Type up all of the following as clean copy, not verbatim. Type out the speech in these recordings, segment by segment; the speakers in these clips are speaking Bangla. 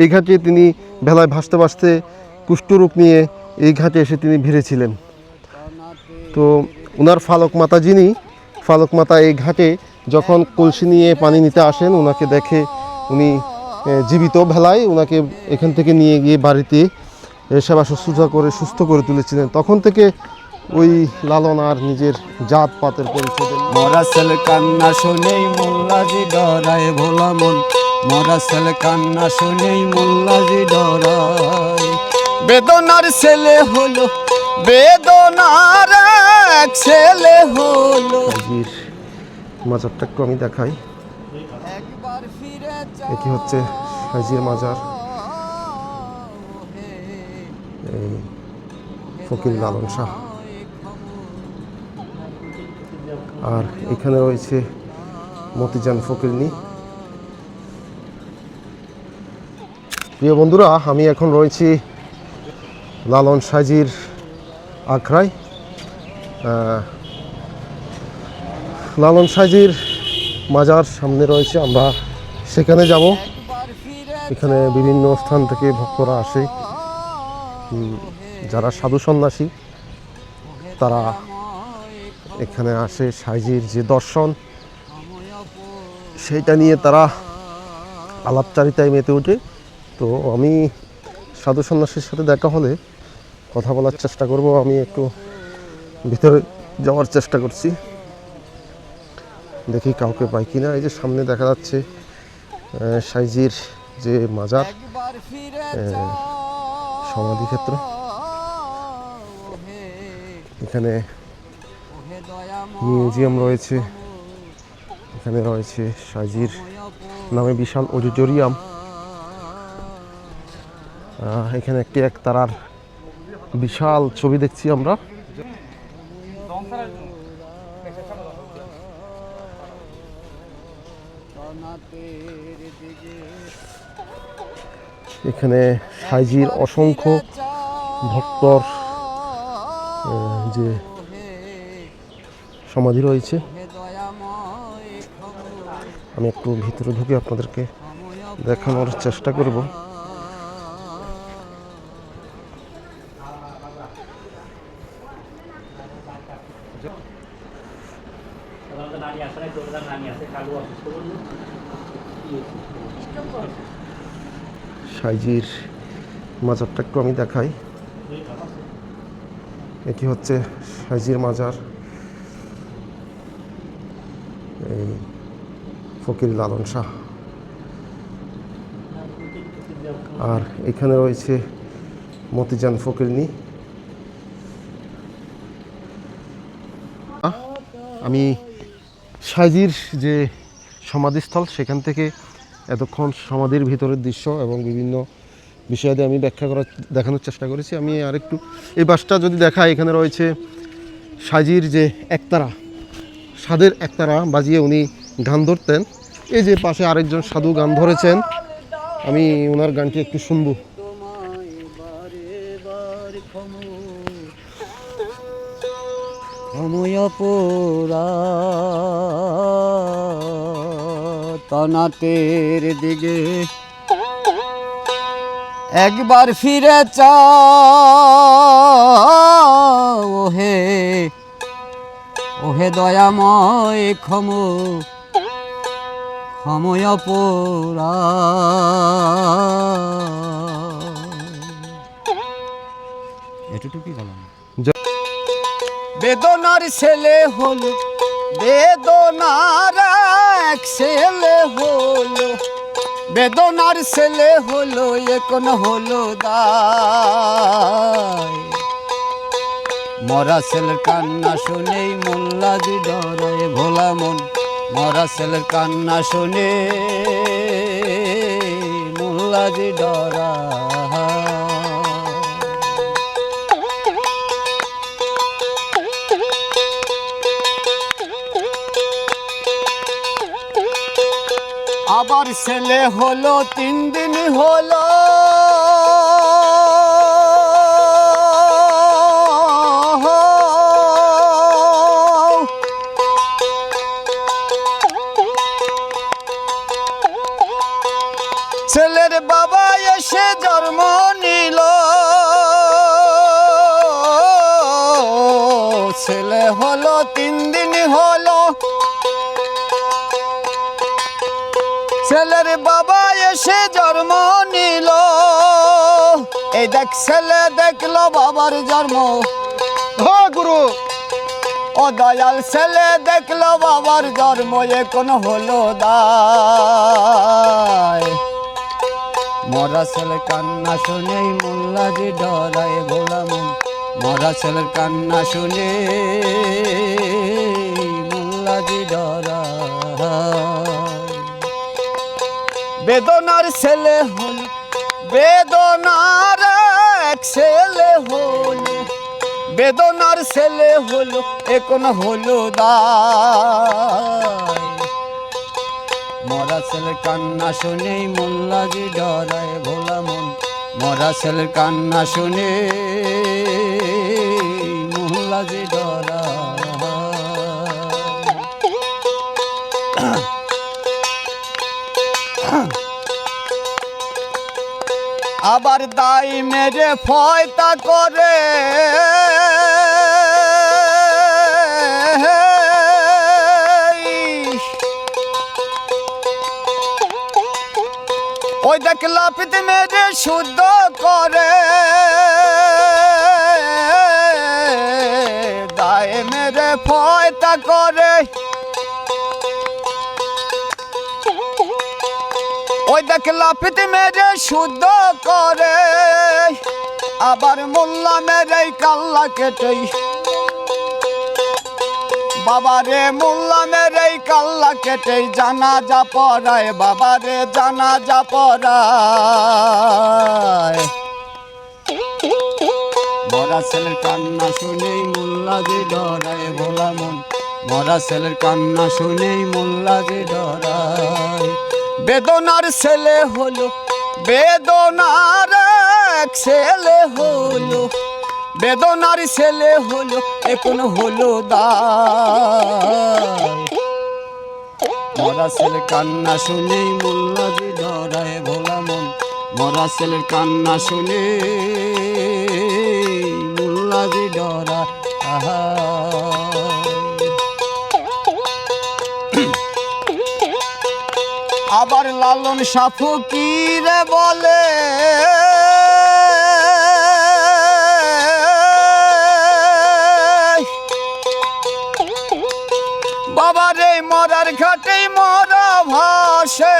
এই ঘাটে তিনি ভেলায় ভাসতে ভাসতে কুষ্ঠরোগ নিয়ে এই ঘাটে এসে তিনি ভিড়েছিলেন। তো ওনার ফালক মাতা যিনি, ফালক মাতা এই ঘাটে যখন কলসি নিয়ে পানি নিতে আসেন, ওনাকে দেখে উনি জীবিত ভেলায় ওনাকে এখান থেকে নিয়ে গিয়ে বাড়িতে সেবা শুশ্রূষা করে সুস্থ করে তুলেছিলেন। তখন থেকে ওই লালন আর নিজের জাত পাতের পরিচয় দেন। মরা ছেলে কান্না শুনেই মোল্লাজি ডরায় ভোলা মন, মরা ছেলে কান্না শুনেই মোল্লাজি ডরায়। বেদনার ছেলে হলো, বেদনার এক ছেলে হলো। মাজারটা একটু আমি দেখাই। এটি হচ্ছে হাজির মাজার, এই ফকির লালন শাহ। আর এখানে রয়েছে মতিজান ফকিরনি। প্রিয় বন্ধুরা, আমি এখন রয়েছি লালন সাজির আখড়ায়। লালন সাজির মাজার সামনে রয়েছে, আমরা সেখানে যাব। এখানে বিভিন্ন স্থান থেকে ভক্তরা আসে, যারা সাধু সন্ন্যাসী তারা এখানে আসে সাইজির যে দর্শন সেইটা নিয়ে তারা আলাপচারিতায় মেতে ওঠে। তো আমি সাধু সন্ন্যাসীর সাথে দেখা হলে কথা বলার চেষ্টা করব। আমি একটু ভিতরে যাওয়ার চেষ্টা করছি, দেখি কাউকে পাই কিনা। এই যে সামনে দেখা যাচ্ছে সাইজির যে মাজার, সমাধিক্ষেত্র। এখানে মিউজিয়াম রয়েছে, এখানে রয়েছে সাইজির নামে বিশাল অডিটোরিয়াম। এখানে একটি একতারার বিশাল ছবি দেখছি আমরা। এখানে সাইজির অসংখ্য ভক্তর যে সমাধি রয়েছে। আমি একটু ভিতরে ঢুকে আপনাদেরকে দেখানোর চেষ্টা করব। সাইজির মাজারটা একটু আমি দেখাই। এটি হচ্ছে সাইজির মাজার, এই ফকির লালন শাহ। আর এখানে রয়েছে মতিজান ফকিরনি। আমি সাইজির যে সমাধিস্থল সেখান থেকে এতক্ষণ সমাধির ভিতরের দৃশ্য এবং বিভিন্ন বিষয়াদি আমি দেখানোর চেষ্টা করেছি। আমি আরেকটু এই বাসটা যদি দেখাই, এখানে রয়েছে সাইজির যে একতারা, সাধের একতারা বাজিয়ে উনি গান ধরতেন। এই যে পাশে আরেকজন সাধু গান ধরেছেন, আমি ওনার গানটি একটু শুনবো। তনাতের দিকে একবার ফিরে চাও, ওহে ওহে দয়াময় ক্ষময় পোরা। এটুকুই গেলাম। বেদনার ছেলে হলো, বেদনার এক ছেলে হলো, বেদনার ছেলে হলো, এখন হলো দায়। মরা ছেলের কান্না শুনেই মোল্লাজি ডরায় ভোলা মন, মরা ছেলের কান্না শুনে মোল্লাজি ডরায়। আবার ছেলে হলো, 3 দিন হলো, ছেলের বাবা বাবা এসে জন্ম নিল, ছেলে হলো 3 দিন হলো, ছেলের বাবা এসে জন্ম নিল, এই দেখ ছেলে দেখলো বাবার জন্ম, হ গুরু। ও দয়াল ছেলে দেখলো বাবার জন্ম, এখন হলো দায়। মরা ছেলে কান্না শুনে মোল্লাজি ডরায় ভোলা মন, মরা ছেলের কান্না শুনে মোল্লাজি ডরায়। বেদনার ছেলে হল, বেদনার এক ছেলে হলো, বেদনার ছেলে হলো, এখন হলো দায়। মরা ছেলের কান্না শুনে মোল্লাজি ডরায় ভোলা মন, মরা ছেলের কান্না শুনে মোল্লাজি ডরায়। আবার দাই মেরে ফয়তা করে, ওই দেখ লাফিতে মেরে শুদ্ধ করে, দায় মেরে ফয়তা করে, ওই দেখ লাফিতে মেরে শুদ্ধ করে, আবার মোল্লা মেরে কাল্লা কেটে, বাবা রে মোল্লা মেরে কাল্লা কেটে জানাজা পড়ায়, বাবা রে জানাজা পড়ায়। মরা ছেলের কান্না শুনেই মোল্লাজি ডরায় ভোলা মন, মরা ছেলের কান্না শুনেই মোল্লাজি ডরায়। বেদনার ছেলে হলো, বেদনার এক ছেলে হলো, বেদনার ছেলে হলো, এখন হলো দায়। মরা ছেলের কান্না শুনে মোল্লাজি ডরায় ভোলা মন, মরা ছেলের কান্না শুনে মোল্লাজি ডরায়। আবার লালন শাহ ফকির বলে, বাবা রে মরার ঘাটে মরা ভাসে,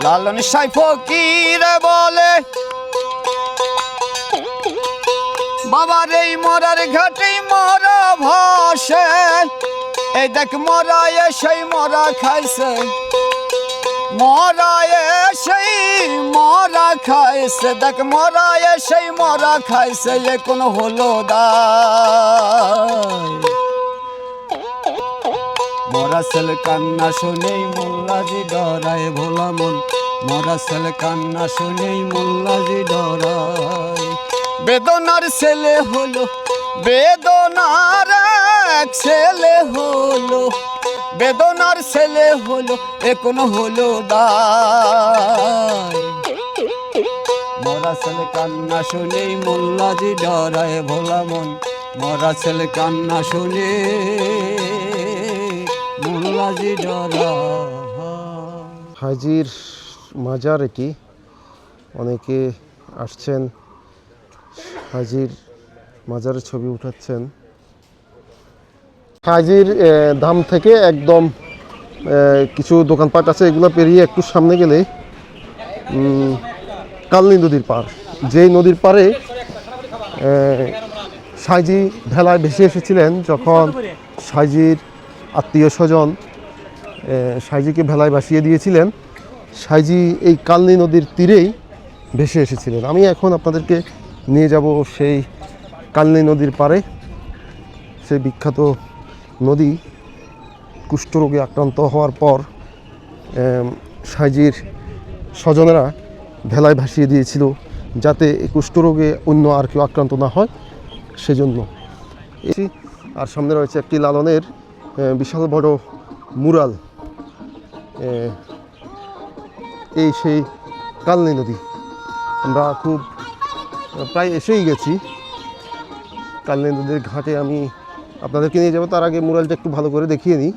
লালন শাহ ফকির বলে, বাবা রে মরার ঘাটে মরা ভাসে, এই দেখ মরা এসেই মরা খাইছে, মরা এসেই মরা খাইছে, দেখ মরা এসেই মরা খাইছে, এখন হলো দায়। মরা ছেলে কান্না শুনেই মোল্লাজি ডরায় ভোলা মন, মরা ছেলে কান্না শুনেই মোল্লাজি ডরায়। বেদনার ছেলে হলো, বেদনার এক ছেলে হলো, বেদনার ছেলে হলো, এখন হলো দায়। মরা ছেলে কান্না শুনেই মোল্লাজি ডরায় ভোলা মন, মরা ছেলে কান্না শুনে মোল্লাজি ডরায়। হাজির মাজার এটি, অনেকে আসছেন হাজির মাজারের ছবি উঠাচ্ছেন। হাজির ধাম থেকে একদম কিছু দোকানপাট আছে, এগুলো পেরিয়ে একটু সামনে গেলে কালনী নদীর পার, যেই নদীর পারে সাইজি ভেলায় ভেসে এসেছিলেন, যখন সাইজির আত্মীয় স্বজন সাইজিকে ভেলায় ভাসিয়ে দিয়েছিলেন, সাইজি এই কালনী নদীর তীরেই ভেসে এসেছিলেন। আমি এখন আপনাদেরকে নিয়ে যাব সেই কালনী নদীর পারে, সেই বিখ্যাত নদী। কুষ্ঠরোগে আক্রান্ত হওয়ার পর সাইজির স্বজনেরা ভেলায় ভাসিয়ে দিয়েছিল, যাতে এই কুষ্ঠরোগে অন্য আর কেউ আক্রান্ত না হয় সেজন্য। আর সামনে রয়েছে একটি লালনের বিশাল বড় মুরাল, এই সেই কালনী নদী। আমরা খুব প্রায় এসেই গেছি কালনী নদীর ঘাটে। আমি আপনাদেরকে নিয়ে যাবো, তার আগে মুরালটা একটু ভালো করে দেখিয়ে নিই।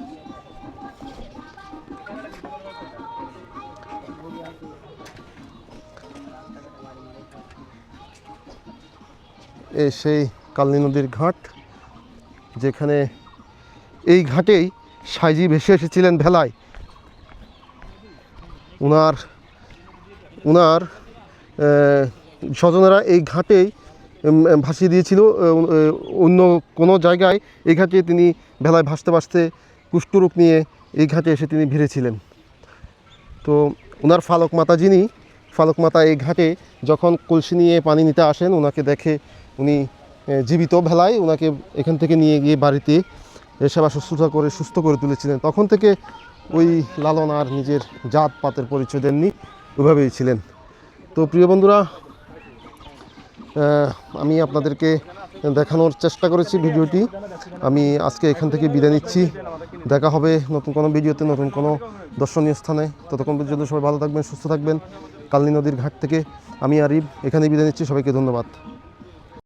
এই সেই কালনী নদীর ঘাট, যেখানে এই ঘাটেই সাইজি ভেসে এসেছিলেন ভেলায়। উনার স্বজনেরা এই ঘাটেই ভাসিয়ে দিয়েছিল। অন্য কোনো জায়গায় এই ঘাটে তিনি ভেলায় ভাসতে ভাসতে কুষ্ঠরোগ নিয়ে এই ঘাটে এসে তিনি ভিড়েছিলেন। তো ওনার ফালক মাতা যিনি, ফালক মাতা এই ঘাটে যখন কলসি নিয়ে পানি নিতে আসেন, ওনাকে দেখে উনি জীবিত ভেলায় ওনাকে এখান থেকে নিয়ে গিয়ে বাড়িতে সেবা শুশ্রূষা করে সুস্থ করে তুলেছিলেন। তখন থেকে ওই লালন আর নিজের জাত পাতের পরিচয় দেননি, ওইভাবেই ছিলেন। তো প্রিয় বন্ধুরা, আমি আপনাদেরকে দেখানোর চেষ্টা করেছি ভিডিওটি। আমি আজকে এখান থেকে বিদায় নিচ্ছি। দেখা হবে নতুন কোনো ভিডিওতে, নতুন কোনো দর্শনীয় স্থানে। ততক্ষণ পর্যন্ত সবাই ভালো থাকবেন, সুস্থ থাকবেন। কালনী নদীর ঘাট থেকে আমি আরিফ এখানেই বিদায় নিচ্ছি। সবাইকে ধন্যবাদ।